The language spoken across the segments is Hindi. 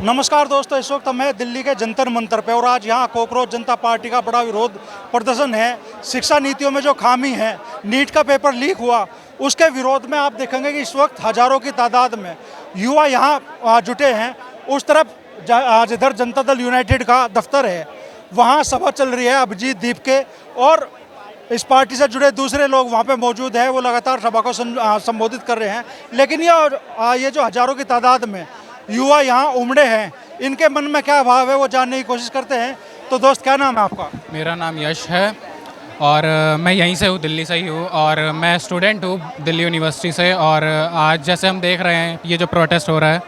नमस्कार दोस्तों, इस वक्त मैं दिल्ली के जंतर मंतर पे और आज यहाँ कॉकरोच जनता पार्टी का बड़ा विरोध प्रदर्शन है। शिक्षा नीतियों में जो खामी है, नीट का पेपर लीक हुआ, उसके विरोध में आप देखेंगे कि इस वक्त हजारों की तादाद में युवा यहाँ जुटे हैं। उस तरफ जिधर जनता दल यूनाइटेड का दफ्तर है, वहाँ सभा चल रही है अभिजीत दीप के, और इस पार्टी से जुड़े दूसरे लोग वहाँ पे मौजूद हैं। वो लगातार सभा को संबोधित कर रहे हैं। लेकिन ये जो हजारों की तादाद में युवा यहाँ उमड़े हैं, इनके मन में क्या भाव है वो जानने की कोशिश करते हैं। तो दोस्त, क्या नाम है आपका? मेरा नाम यश है और मैं यहीं से हूँ, दिल्ली से ही हूँ, और मैं स्टूडेंट हूँ दिल्ली यूनिवर्सिटी से। और आज जैसे हम देख रहे हैं ये जो प्रोटेस्ट हो रहा है,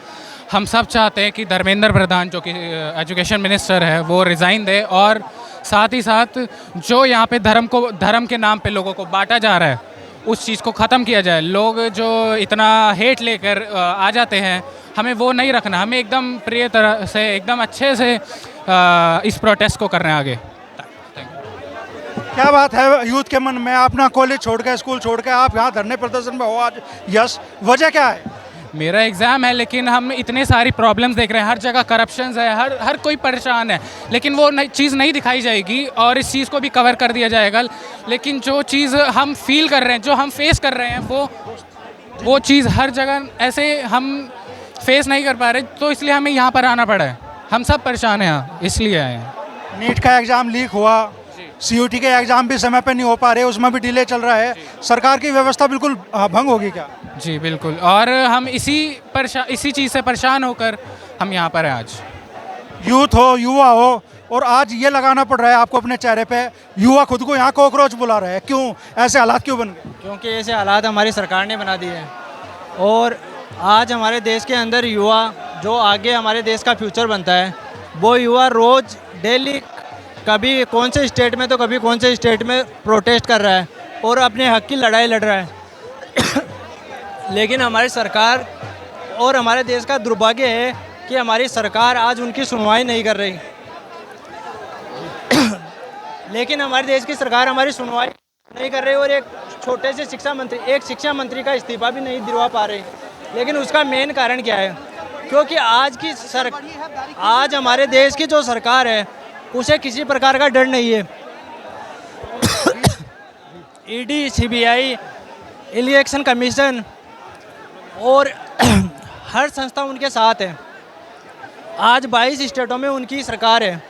हम सब चाहते हैं कि धर्मेंद्र प्रधान जो कि एजुकेशन मिनिस्टर है वो रिज़ाइन दे, और साथ ही साथ जो यहाँ पे धर्म के नाम पे लोगों को बांटा जा रहा है उस चीज़ को ख़त्म किया जाए। लोग जो इतना हेट लेकर आ जाते हैं, हमें वो नहीं रखना। हमें एकदम प्रिय तरह से, एकदम अच्छे से इस प्रोटेस्ट को करना है आगे। क्या बात है यूथ के मन में? अपना कॉलेज छोड़ के, स्कूल छोड़ के आप यहाँ धरने प्रदर्शन में हो आज। यस, वजह क्या है? मेरा एग्ज़ाम है, लेकिन हम इतने सारी प्रॉब्लम्स देख रहे हैं। हर जगह करप्शंस है, हर कोई परेशान है, लेकिन वो चीज़ नहीं दिखाई जाएगी और इस चीज़ को भी कवर कर दिया जाएगा। लेकिन जो चीज़ हम फील कर रहे हैं, जो हम फेस कर रहे हैं, वो चीज़ हर जगह ऐसे हम फेस नहीं कर पा रहे, तो इसलिए हमें यहाँ पर आना पड़ा है। हम सब परेशान हैं यहाँ, इसलिए आए हैं। नीट का एग्ज़ाम लीक हुआ, सीयूटी के एग्ज़ाम भी समय पे नहीं हो पा रहे, उसमें भी डिले चल रहा है। सरकार की व्यवस्था बिल्कुल भंग होगी क्या? जी बिल्कुल, और हम इसी चीज़ से परेशान होकर हम यहाँ पर हैं आज। यूथ हो, युवा हो, और आज ये लगाना पड़ रहा है आपको अपने चेहरे पे। युवा खुद को यहाँ कॉकरोच बुला रहे हैं, क्यों? ऐसे हालात क्यों बन गए? क्योंकि ऐसे हालात हमारी सरकार ने बना दिए हैं, और आज हमारे देश के अंदर युवा जो आगे हमारे देश का फ्यूचर बनता है, वो युवा रोज़ डेली कभी कौन से स्टेट में तो कभी कौन से स्टेट में प्रोटेस्ट कर रहा है और अपने हक की लड़ाई लड़ रहा है। लेकिन हमारी सरकार और हमारे देश का दुर्भाग्य है कि हमारी सरकार आज उनकी सुनवाई नहीं कर रही। लेकिन हमारे देश की सरकार हमारी सुनवाई नहीं कर रही, और एक छोटे से शिक्षा मंत्री का इस्तीफा भी नहीं दिलवा पा रही। लेकिन उसका मेन कारण क्या है? क्योंकि आज हमारे देश की जो सरकार है उसे किसी प्रकार का डर नहीं है। ईडी, सीबीआई, इलेक्शन कमीशन और हर संस्था उनके साथ है। आज 22 स्टेटों में उनकी सरकार है,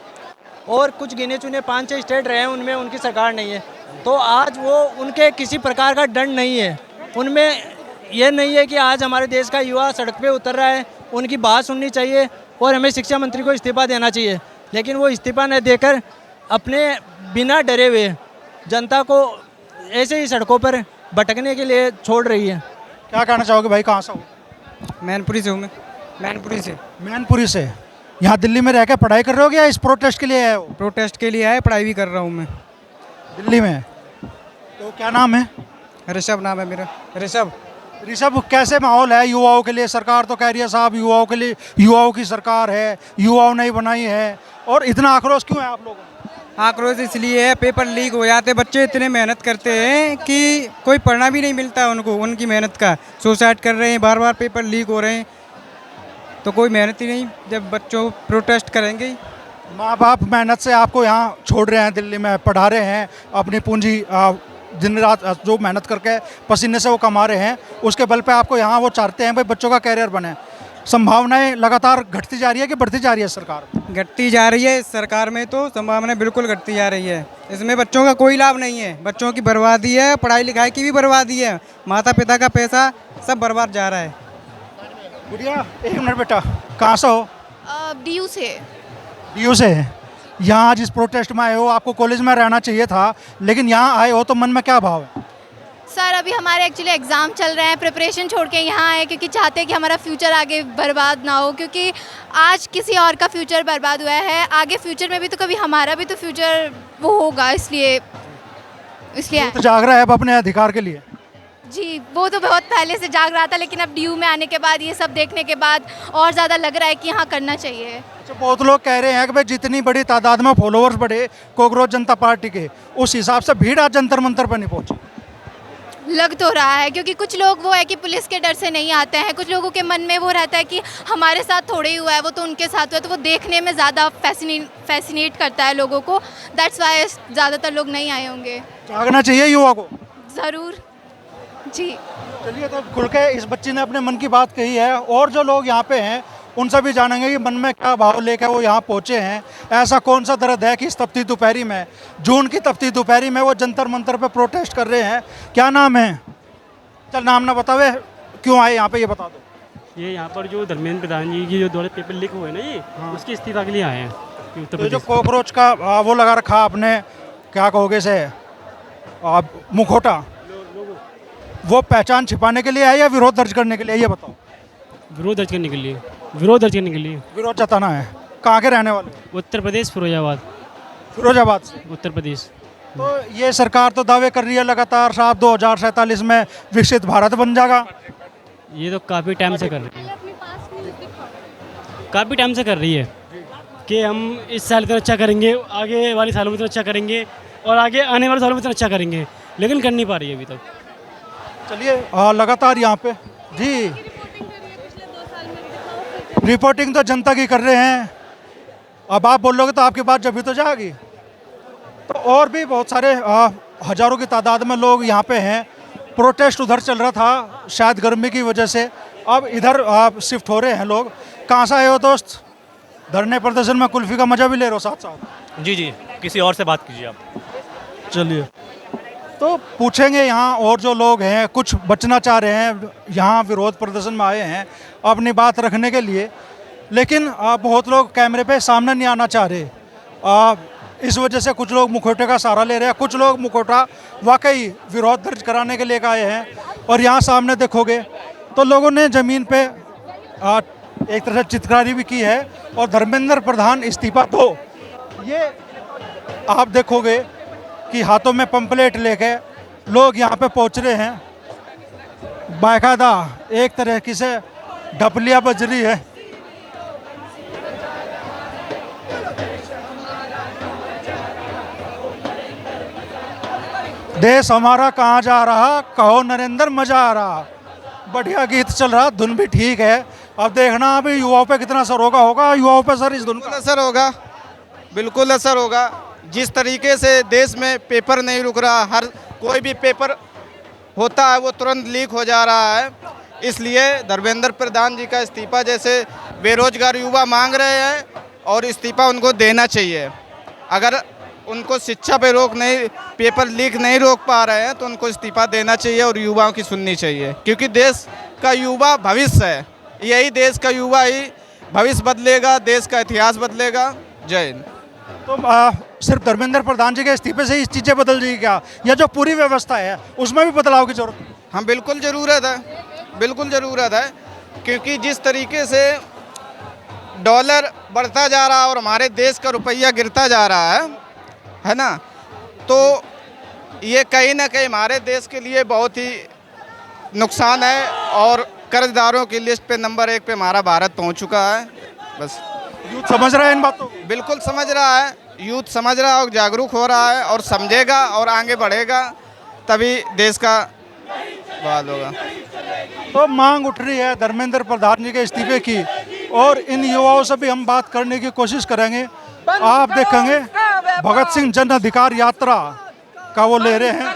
और कुछ गिने चुने 5-6 स्टेट रहे हैं उनमें उनकी सरकार नहीं है। तो आज वो उनके किसी प्रकार का डर नहीं है। उनमें यह नहीं है कि आज हमारे देश का युवा सड़क पे उतर रहा है, उनकी बात सुननी चाहिए और हमें शिक्षा मंत्री को इस्तीफा देना चाहिए। लेकिन वो इस्तीफा न देकर अपने बिना डरे हुए जनता को ऐसे ही सड़कों पर भटकने के लिए छोड़ रही है। क्या कहना चाहोगे भाई? कहाँ से हो? मैनपुरी से हूँ मैं। मैनपुरी से। यहाँ दिल्ली में रह के पढ़ाई कर रहे हो या इस प्रोटेस्ट के लिए आए हो? प्रोटेस्ट के लिए आए, पढ़ाई भी कर रहा हूँ मैं दिल्ली में। तो क्या नाम है? ऋषभ नाम है मेरा। ऋषभ, कैसे माहौल है युवाओं के लिए? सरकार तो कह रही है साहब युवाओं के लिए, युवाओं की सरकार है, युवाओं ने ही बनाई है, और इतना आक्रोश क्यों है आप लोगों को? आक्रोश इसलिए है, पेपर लीक हो जाते, बच्चे इतने मेहनत करते हैं कि कोई पढ़ना भी नहीं मिलता उनको, उनकी मेहनत का। सुसाइड कर रहे हैं, बार बार पेपर लीक हो रहे हैं, तो कोई मेहनत ही नहीं। जब बच्चों प्रोटेस्ट करेंगे। माँ बाप मेहनत से आपको यहाँ छोड़ रहे हैं, दिल्ली में पढ़ा रहे हैं, अपनी पूंजी दिन रात जो मेहनत करके पसीने से वो कमा रहे हैं, उसके बल पे आपको यहाँ वो चाहते हैं भाई बच्चों का कैरियर बने। संभावनाएं लगातार घटती जा रही है कि बढ़ती जा रही है? सरकार घटती जा रही है। इस सरकार में तो संभावना बिल्कुल घटती जा रही है। इसमें बच्चों का कोई लाभ नहीं है। बच्चों की बर्बादी है, पढ़ाई लिखाई की भी बर्बादी है, माता पिता का पैसा सब बर्बाद जा रहा है। गुड़िया, एक मिनट बेटा, कहाँ से हो? डीयू से। यहाँ आज इस प्रोटेस्ट में आए हो, आपको कॉलेज में रहना चाहिए था, लेकिन यहाँ आए हो तो मन में क्या भाव है? सर, अभी हमारे एक्चुअली एग्ज़ाम चल रहे हैं, प्रिपरेशन छोड़ के यहाँ आए क्योंकि चाहते हैं कि हमारा फ्यूचर आगे बर्बाद ना हो, क्योंकि आज किसी और का फ्यूचर बर्बाद हुआ है, आगे फ्यूचर में भी तो कभी हमारा भी तो फ्यूचर वो होगा, इसलिए तो जाग रहा है अब अपने अधिकार के लिए। जी, वो तो बहुत पहले से जाग रहा था, लेकिन अब डीयू में आने के बाद, ये सब देखने के बाद और ज़्यादा लग रहा है कि हाँ करना चाहिए। अच्छा, बहुत लोग कह रहे हैं कि भाई जितनी बड़ी तादाद में फॉलोअर्स बढ़े कॉकरोच जनता पार्टी के, उस हिसाब से भीड़ आज जंतर मंतर पर नहीं पहुंची। लग तो रहा है, क्योंकि कुछ लोग वो है कि पुलिस के डर से नहीं आते हैं, कुछ लोगों के मन में वो रहता है कि हमारे साथ थोड़े ही हुआ है, वो तो उनके साथ हुआ है, तो वो देखने में ज़्यादा फैसिनेट करता है लोगों को। दैट्स वाई ज़्यादातर लोग नहीं आए होंगे। जागना चाहिए युवा को। ज़रूर जी। चलिए, तो खुल के इस बच्ची ने अपने मन की बात कही है, और जो लोग यहाँ पे हैं उनसे भी जानेंगे कि मन में क्या भाव लेकर वो यहाँ पहुँचे हैं। ऐसा कौन सा दर्द है कि इस तपती दोपहरी में, जून की तपती दोपहरी में वो जंतर मंतर पे प्रोटेस्ट कर रहे हैं। क्या नाम है? चल नाम ना बतावे, क्यों आए यहाँ पे ये बता दो। ये यहाँ पर जो धर्मेंद्र प्रधान जी की जो दौरे पेपर लीक हुए ना, ये उसकी इस्तीफा के लिए आए हैं उत्तर तो जो प्रदेश। कॉकरोच का वो लगा रखा आपने, क्या कहोगे से, मुखोटा, वो पहचान छिपाने के लिए है या विरोध दर्ज करने के लिए, ये बताओ। विरोध दर्ज करने के लिए, विरोध दर्ज करने के लिए। विरोध जताना है। कहाँ के रहने वाले? उत्तर प्रदेश, फिरोजाबाद, फिरोजाबाद से। उत्तर प्रदेश। तो ये सरकार तो दावे कर रही है लगातार, साहब 2047 में विकसित भारत बन जाएगा। ये तो काफ़ी टाइम से कर रही है, काफ़ी टाइम से कर रही है कि हम इस साल इतना अच्छा करेंगे, आगे वाले सालों में इतना अच्छा करेंगे, और आगे आने वाले सालों में इतना अच्छा करेंगे, लेकिन कर नहीं पा रही है अभी तक। चलिए, लगातार यहाँ पे जी रिपोर्टिंग तो जनता की कर रहे हैं। अब आप बोलोगे तो आपकी बात जब भी तो जाएगी। तो और भी बहुत सारे हजारों की तादाद में लोग यहाँ पे हैं। प्रोटेस्ट उधर चल रहा था, शायद गर्मी की वजह से अब इधर शिफ्ट हो रहे हैं लोग। कहाँ से आए हो दोस्त? धरने प्रदर्शन में कुल्फी का मजा भी ले रहे हो साथ साथ? जी जी, किसी और से बात कीजिए आप। चलिए, तो पूछेंगे यहाँ और जो लोग हैं, कुछ बचना चाह रहे हैं, यहाँ विरोध प्रदर्शन में आए हैं अपनी बात रखने के लिए, लेकिन बहुत लोग कैमरे पे सामने नहीं आना चाह रहे। इस वजह से कुछ लोग मुखौटे का सहारा ले रहे हैं, कुछ लोग मुखौटा वाकई विरोध दर्ज कराने के लिए आए हैं। और यहाँ सामने देखोगे तो लोगों ने ज़मीन पे एक तरह से चित्रकारी भी की है, और धर्मेंद्र प्रधान इस्तीफा दो, ये आप देखोगे कि हाथों में पंपलेट लेके लोग यहाँ पे पहुँच रहे हैं। बाकायदा एक तरह की से ढपलियाँ बज रही है। देश हमारा कहाँ जा रहा, कहो नरेंद्र मजा आ रहा। बढ़िया गीत चल रहा, धुन भी ठीक है। अब देखना अभी युवाओं पे कितना असर होगा युवाओं पे सर इस धुन का। असर होगा, बिल्कुल असर होगा। जिस तरीके से देश में पेपर नहीं रुक रहा, हर कोई भी पेपर होता है वो तुरंत लीक हो जा रहा है, इसलिए धर्मेंद्र प्रधान जी का इस्तीफा जैसे बेरोजगार युवा मांग रहे हैं, और इस्तीफा उनको देना चाहिए। अगर उनको शिक्षा पे रोक नहीं, पेपर लीक नहीं रोक पा रहे हैं तो उनको इस्तीफा देना चाहिए और युवाओं की सुननी चाहिए, क्योंकि देश का युवा भविष्य है। यही देश का युवा ही भविष्य बदलेगा, देश का इतिहास बदलेगा। जय हिंद। तो सिर्फ धर्मेंद्र प्रधान जी के इस्तीफे से ही चीज़ें बदल जाएगी क्या, या जो पूरी व्यवस्था है उसमें भी बदलाव की जरूरत है? हाँ, बिल्कुल ज़रूरत है, बिल्कुल ज़रूरत है, क्योंकि जिस तरीके से डॉलर बढ़ता जा रहा है और हमारे देश का रुपया गिरता जा रहा है ना, तो ये कहीं ना कहीं हमारे देश के लिए बहुत ही नुकसान है, और कर्जदारों की लिस्ट पे नंबर 1 पे हमारा भारत पहुंच चुका है। बस यूथ समझ रहा है इन बातों को? बिल्कुल समझ रहा है, यूथ समझ रहा है और जागरूक हो रहा है और समझेगा और आगे बढ़ेगा, तभी देश का बात होगा। तो मांग उठ रही है धर्मेंद्र प्रधान जी के इस्तीफे की, और इन युवाओं से भी हम बात करने की कोशिश करेंगे। आप देखेंगे भगत सिंह जन अधिकार यात्रा का वो ले रहे हैं।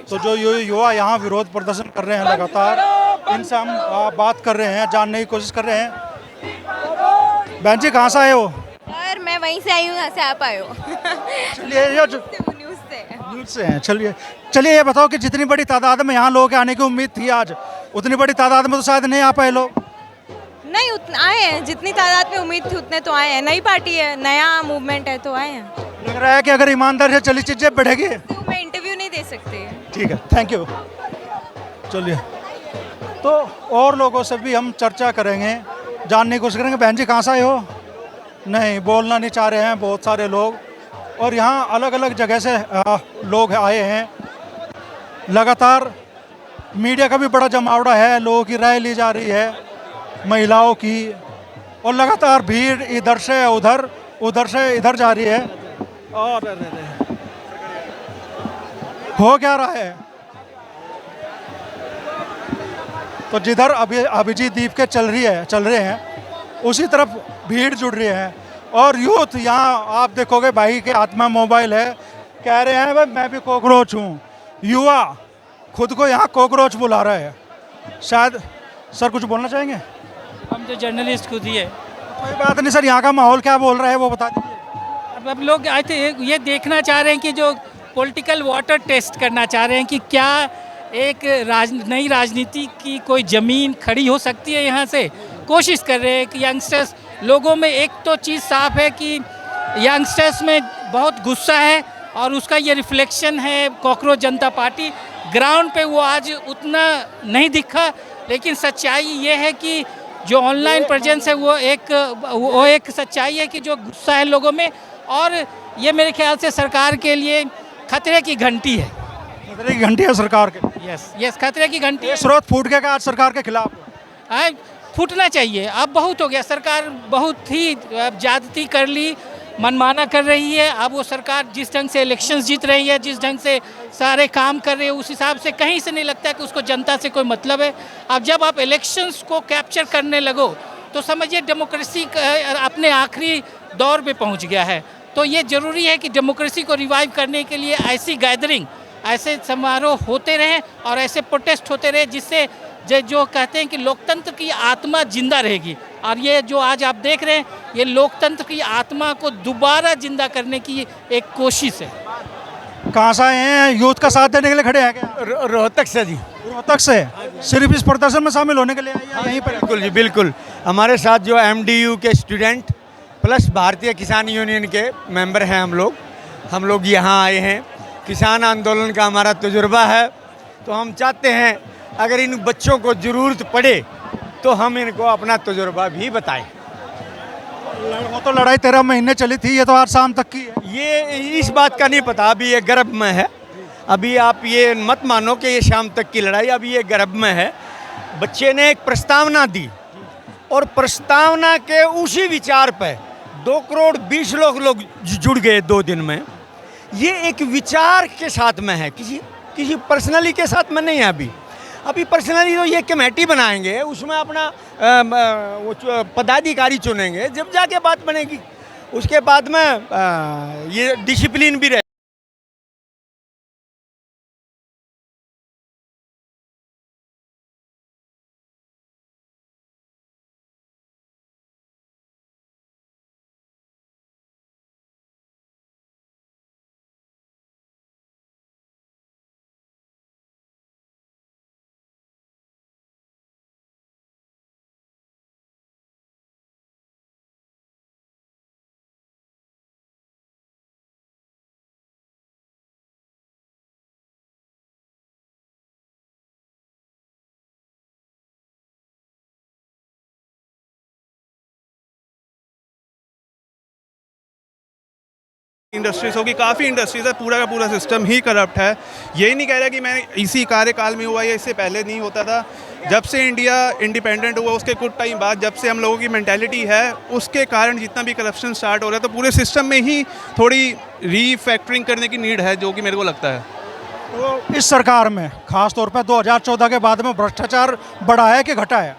तो जो युवा यहाँ विरोध प्रदर्शन कर रहे हैं लगातार, इनसे हम बात कर रहे हैं, जानने की कोशिश कर रहे हैं। बहन जी कहाँ से आए हो? यार मैं वहीं से आई हूँ, यहाँ से आप आए हो। चलिए न्यूज़ से हैं। चलिए ये बताओ कि जितनी बड़ी तादाद में यहाँ लोगों के आने की उम्मीद थी, आज उतनी बड़ी तादाद में तो शायद नहीं आ पाए लोग। नहीं, उतना आए हैं, जितनी तादाद में उम्मीद थी उतने तो आए हैं। नई पार्टी है, नया मूवमेंट है, तो आए हैं। लग रहा है कि अगर ईमानदारी से चली चीजें बढ़ेगी। तो मैं इंटरव्यू नहीं दे सकती। ठीक है, थैंक यू। चलिए, तो और लोगों से भी हम चर्चा करेंगे, जानने की कोशिश करेंगे। बहन जी कहाँ से आए हो? नहीं, बोलना नहीं चाह रहे हैं बहुत सारे लोग, और यहाँ अलग अलग जगह से लोग आए हैं। लगातार मीडिया का भी बड़ा जमावड़ा है, लोगों की राय ली जा रही है, महिलाओं की, और लगातार भीड़ इधर से उधर, उधर से इधर जा रही है। और हो क्या रहा है? तो जिधर अभिजीत दीप के चल रहे हैं उसी तरफ भीड़ जुड़ रही है। और यूथ यहाँ आप देखोगे भाई के हाथ में मोबाइल है, कह रहे हैं भाई मैं भी कॉकरोच हूँ। युवा खुद को यहाँ कॉकरोच बुला रहा है। शायद सर कुछ बोलना चाहेंगे? हम तो जर्नलिस्ट खुद ही है। कोई बात नहीं सर, यहाँ का माहौल क्या बोल रहा है वो बता दीजिए। अब लोग आए थे ये देखना चाह रहे हैं कि जो पॉलिटिकल वाटर टेस्ट करना चाह रहे हैं कि क्या एक नई राजनीति की कोई ज़मीन खड़ी हो सकती है। यहाँ से कोशिश कर रहे हैं कि यंगस्टर्स लोगों में, एक तो चीज़ साफ है कि यंगस्टर्स में बहुत गुस्सा है और उसका ये रिफ्लेक्शन है कॉकरोच जनता पार्टी। ग्राउंड पे वो आज उतना नहीं दिखा, लेकिन सच्चाई ये है कि जो ऑनलाइन प्रेजेंस है वो एक सच्चाई है कि जो गुस्सा है लोगों में। और ये मेरे ख्याल से सरकार के लिए खतरे की घंटी है। खतरे की घंटी है सरकार के। यस खतरे की घंटी है। स्रोत फूट गया आज सरकार के खिलाफ। फूटना चाहिए, अब बहुत हो गया। सरकार बहुत ही ज्यादती कर ली, मनमाना कर रही है। अब वो सरकार जिस ढंग से इलेक्शंस जीत रही है, जिस ढंग से सारे काम कर रही है, उस हिसाब से कहीं से नहीं लगता है कि उसको जनता से कोई मतलब है। अब जब आप इलेक्शंस को कैप्चर करने लगो तो समझिए डेमोक्रेसी अपने आखिरी दौर पे पहुंच गया है। तो ये ज़रूरी है कि डेमोक्रेसी को रिवाइव करने के लिए ऐसी गैदरिंग, ऐसे समारोह होते रहें और ऐसे प्रोटेस्ट होते रहे, जिससे जो कहते हैं कि लोकतंत्र की आत्मा जिंदा रहेगी। और ये जो आज आप देख रहे हैं, ये लोकतंत्र की आत्मा को दोबारा जिंदा करने की एक कोशिश है। कहाँ से आए हैं? यूथ का साथ देने के लिए खड़े हैं क्या? रोहतक से जी। रोहतक से सिर्फ इस प्रदर्शन में शामिल होने के लिए आए हैं यहीं पर? बिल्कुल जी, बिल्कुल। हमारे साथ जो MDU के स्टूडेंट प्लस भारतीय किसान यूनियन के मेंबर हैं हम लोग यहाँ आए हैं। किसान आंदोलन का हमारा तजुर्बा है, तो हम चाहते हैं अगर इन बच्चों को ज़रूरत पड़े तो हम इनको अपना तजुर्बा भी बताएं। वो तो लड़ाई 13 महीने चली थी, ये तो आज शाम तक की है। ये इस बात का नहीं पता, अभी ये गर्भ में है। अभी आप ये मत मानो कि ये शाम तक की लड़ाई, अभी ये गर्भ में है। बच्चे ने एक प्रस्तावना दी और प्रस्तावना के उसी विचार पे 2 करोड़ 20 लोग जुड़ गए 2 दिन में। ये एक विचार के साथ में है, किसी पर्सनली के साथ में नहीं है। अभी पर्सनली तो ये कमेटी बनाएंगे, उसमें अपना पदाधिकारी चुनेंगे, जब जाके बात बनेगी। उसके बाद में ये डिसिप्लिन भी रहे। इंडस्ट्रीज होगी, काफ़ी इंडस्ट्रीज है, पूरा का पूरा सिस्टम ही करप्ट है। यही नहीं कह रहा कि मैं इसी कार्यकाल में हुआ या इससे पहले नहीं होता था। जब से इंडिया इंडिपेंडेंट हुआ उसके कुछ टाइम बाद, जब से हम लोगों की मेंटालिटी है, उसके कारण जितना भी करप्शन स्टार्ट हो रहा है, तो पूरे सिस्टम में ही थोड़ी रीफैक्टरिंग करने की नीड है, जो कि मेरे को लगता है। तो इस सरकार में खास तौर पर 2014 के बाद में भ्रष्टाचार बढ़ा है कि घटा है?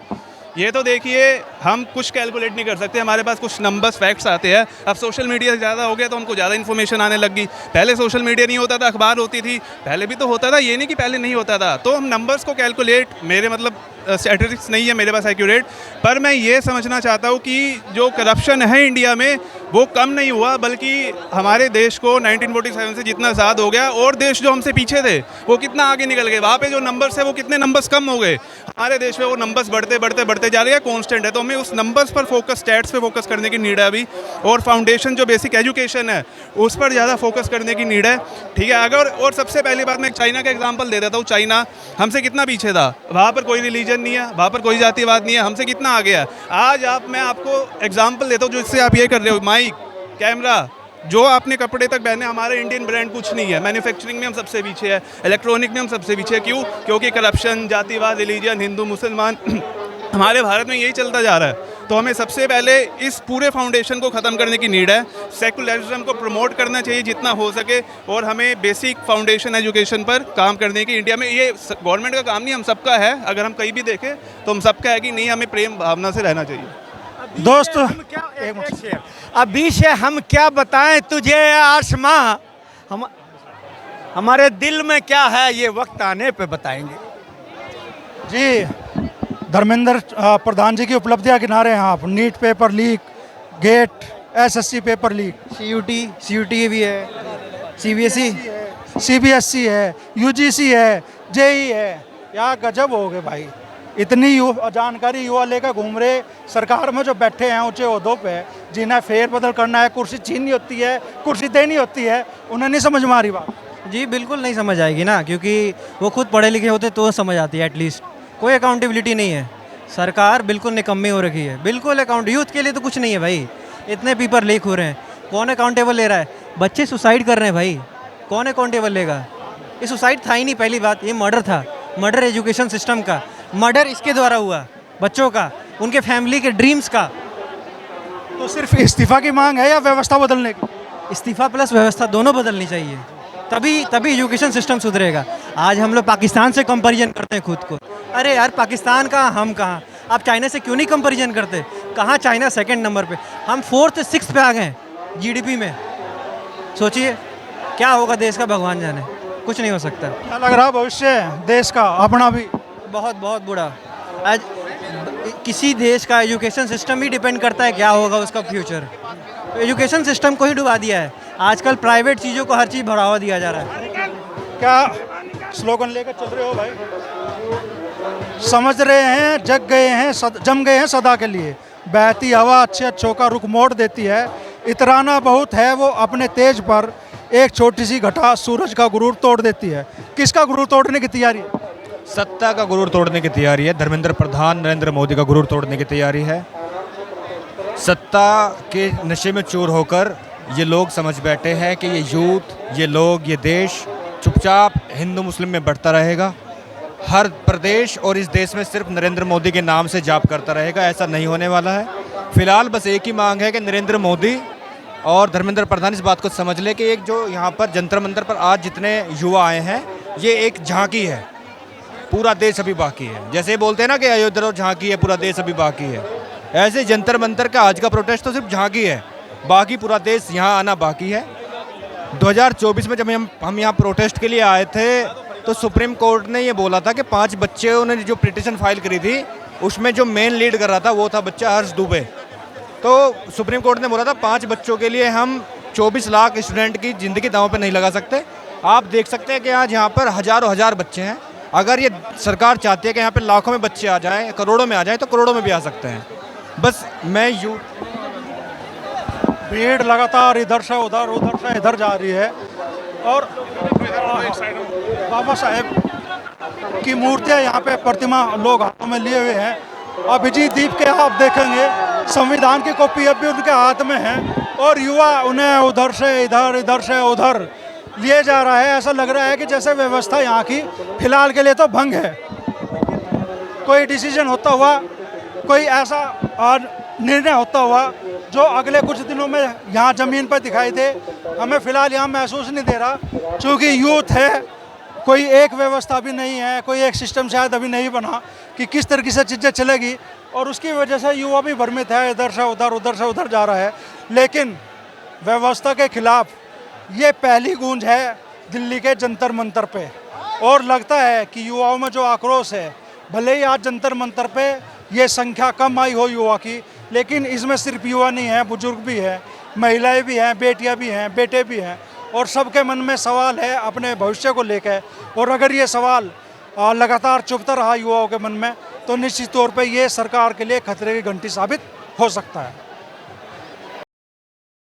ये तो देखिए, हम कुछ कैलकुलेट नहीं कर सकते, हमारे पास कुछ नंबर्स फैक्ट्स आते हैं। अब सोशल मीडिया ज़्यादा हो गया तो हमको ज़्यादा इन्फॉर्मेशन आने लग गई। पहले सोशल मीडिया नहीं होता था, अखबार होती थी, पहले भी तो होता था, ये नहीं कि पहले नहीं होता था। तो हम नंबर्स को कैलकुलेट, मेरे मतलब स्टैटिस्टिक्स नहीं है मेरे पास एक्यूरेट, पर मैं ये समझना चाहता हूँ कि जो करप्शन है इंडिया में वो कम नहीं हुआ, बल्कि हमारे देश को 1947 से जितना आज़ाद हो गया और देश जो हमसे पीछे थे वो कितना आगे निकल गए। वहाँ पे जो नंबर्स है वो कितने नंबर्स कम हो गए, हमारे देश में वो नंबर्स बढ़ते जा रहे हैं, कॉन्स्टेंट है। तो हमें उस नंबर्स पर फोकस, स्टैट्स पे फोकस करने की नीड है अभी, और फाउंडेशन जो बेसिक एजुकेशन है उस पर ज़्यादा फोकस करने की नीड है, ठीक है। अगर और सबसे पहली बात मैं चाइना का एग्जाम्पल दे देता हूँ। चाइना हमसे कितना पीछे था, वहाँ पर कोई रिलीजन नहीं है, वहाँ पर कोई जातिवाद नहीं है, हमसे कितना आ गया। आज मैं आपको एग्जाम्पल देता हूँ, जिससे आप ये कर रहे हो, माइक, कैमरा, जो आपने कपड़े तक पहने, हमारे इंडियन ब्रांड कुछ नहीं है। मैन्युफैक्चरिंग में हम सबसे पीछे है, इलेक्ट्रॉनिक में हम सबसे पीछे है। क्यों? क्योंकि करप्शन, जातिवाद, रिलीजन, हिंदू मुसलमान, हमारे भारत में यही चलता जा रहा है। तो हमें सबसे पहले इस पूरे फाउंडेशन को ख़त्म करने की नीड है। सेकुलरिज्म को प्रमोट करना चाहिए जितना हो सके, और हमें बेसिक फाउंडेशन एजुकेशन पर काम करने की, इंडिया में ये गवर्नमेंट का काम नहीं, हम सबका है। अगर हम कहीं भी देखें तो हम सबका है कि नहीं, हमें प्रेम भावना से रहना चाहिए। दोस्त अभी से हम क्या बताएं तुझे आसमां, हम हमारे दिल में क्या है ये वक्त आने पे बताएंगे। जी, धर्मेंद्र प्रधान जी की उपलब्धियां गिना रहे हैं आप। NEET paper leak, GATE, SSC paper leak, CUT भी है, CBSE CBSE है, UGC है, JEE है। यार गजब हो गए भाई, इतनी जानकारी युवा लेकर घूम रहे। सरकार में जो बैठे हैं ऊंचे ओहदों पे, जिन्हें फेर बदल करना है, कुर्सी छीननी होती है, कुर्सी देनी होती है, उन्हें नहीं समझ में आ रही बात। जी बिल्कुल नहीं समझ आएगी ना, क्योंकि वो खुद पढ़े लिखे होते तो समझ आती है। एटलीस्ट कोई अकाउंटेबिलिटी नहीं है, सरकार बिल्कुल निकम्मी हो रखी है। बिल्कुल अकाउंट यूथ के लिए तो कुछ नहीं है भाई। इतने पेपर लीक हो रहे हैं, कौन अकाउंटेबल ले रहा है? बच्चे सुसाइड कर रहे हैं भाई, कौन अकाउंटेबल लेगा? ये सुसाइड था ही नहीं, पहली बात ये मर्डर था। मर्डर एजुकेशन सिस्टम का मर्डर इसके द्वारा हुआ, बच्चों का, उनके फैमिली के ड्रीम्स का। तो सिर्फ इस्तीफा की मांग है या व्यवस्था बदलने की? इस्तीफा प्लस व्यवस्था दोनों बदलनी चाहिए, तभी एजुकेशन सिस्टम सुधरेगा। आज हम लोग पाकिस्तान से कंपैरिजन करते हैं खुद को। अरे यार पाकिस्तान कहाँ, हम कहाँ? आप चाइना से क्यों नहीं कंपैरिजन करते? कहाँ चाइना सेकंड नंबर पे, हम 4th 6th पे आ गए GDP में। सोचिए क्या होगा देश का, भगवान जाने, कुछ नहीं हो सकता। क्या लग रहा भविष्य देश का अपना भी? बहुत बहुत बुरा। आज किसी देश का एजुकेशन सिस्टम ही डिपेंड करता है क्या होगा उसका फ्यूचर। तो एजुकेशन सिस्टम को ही डुबा दिया है। आजकल प्राइवेट चीज़ों को हर चीज़ बढ़ावा दिया जा रहा है। क्या स्लोगन लेकर चल रहे हो भाई? समझ रहे हैं, जग गए हैं, जम गए हैं सदा के लिए। बहती हवा अच्छे अच्छों का रुख मोड़ देती है। इतराना बहुत है वो अपने तेज पर, एक छोटी सी घटा सूरज का गुरूर तोड़ देती है। किसका गुरूर तोड़ने की तैयारी है? सत्ता का गुरूर तोड़ने की तैयारी है। धर्मेंद्र प्रधान नरेंद्र मोदी का गुरूर तोड़ने की तैयारी है। सत्ता के नशे में चूर होकर ये लोग समझ बैठे हैं कि ये यूथ, ये लोग, ये देश चुपचाप हिंदू मुस्लिम में बढ़ता रहेगा। हर प्रदेश और इस देश में सिर्फ नरेंद्र मोदी के नाम से जाप करता रहेगा। ऐसा नहीं होने वाला है। फिलहाल बस एक ही मांग है कि नरेंद्र मोदी और धर्मेंद्र प्रधान इस बात को समझ ले कि एक जो यहाँ पर जंतर मंतर पर आज जितने युवा आए हैं, ये एक झांकी है, पूरा देश अभी बाकी है। जैसे बोलते हैं ना कि अयोध्या झांकी है, पूरा देश अभी बाकी है, ऐसे जंतर मंतर का आज का प्रोटेस्ट तो सिर्फ झांकी है, बाकी पूरा देश यहाँ आना बाकी है। 2024 में जब हम यहाँ प्रोटेस्ट के लिए आए थे तो सुप्रीम कोर्ट ने ये बोला था कि 5 बच्चों ने जो पिटीशन फाइल करी थी उसमें जो मेन लीड कर रहा था वो था बच्चा हर्ष दुबे। तो सुप्रीम कोर्ट ने बोला था 5 बच्चों के लिए हम 24 लाख स्टूडेंट की ज़िंदगी दांव पे नहीं लगा सकते। आप देख सकते हैं कि आज यहाँ पर हज़ारों हजार बच्चे हैं। अगर ये सरकार चाहती है कि यहाँ पे लाखों में बच्चे आ जाएं, करोड़ों में आ जाएं, तो करोड़ों में भी आ सकते हैं। बस मैं भीड़ लगातार इधर से उधर, उधर से इधर जा रही है और बाबा साहेब की मूर्तियाँ यहाँ पे प्रतिमा लोग हाथों में लिए हुए हैं। अभिजीत दीप के आप देखेंगे संविधान की कॉपी अब भी उनके हाथ में है और युवा उन्हें उधर से इधर, इधर से उधर लिए जा रहा है। ऐसा लग रहा है कि जैसे व्यवस्था यहाँ की फिलहाल के लिए तो भंग है। कोई डिसीजन होता हुआ, कोई ऐसा निर्णय होता हुआ जो अगले कुछ दिनों में यहाँ ज़मीन पर दिखाई दे, हमें फ़िलहाल यहाँ महसूस नहीं दे रहा। क्योंकि यूथ है, कोई एक व्यवस्था भी नहीं है, कोई एक सिस्टम शायद अभी नहीं बना कि किस तरीके से चीज़ें चलेगी और उसकी वजह से युवा भी भ्रमित है, इधर से उधर, उधर से उधर जा रहा है। लेकिन व्यवस्था के खिलाफ ये पहली गूंज है दिल्ली के जंतर मंतर पे और लगता है कि युवाओं में जो आक्रोश है, भले ही आज जंतर मंतर पे ये संख्या कम आई हो युवा की, लेकिन इसमें सिर्फ युवा नहीं है, बुजुर्ग भी है, महिलाएं भी हैं, बेटियां भी हैं, बेटे भी हैं और सबके मन में सवाल है अपने भविष्य को लेकर। और अगर ये सवाल लगातार चुभता रहा युवाओं के मन में तो निश्चित तौर पे ये सरकार के लिए खतरे की घंटी साबित हो सकता है।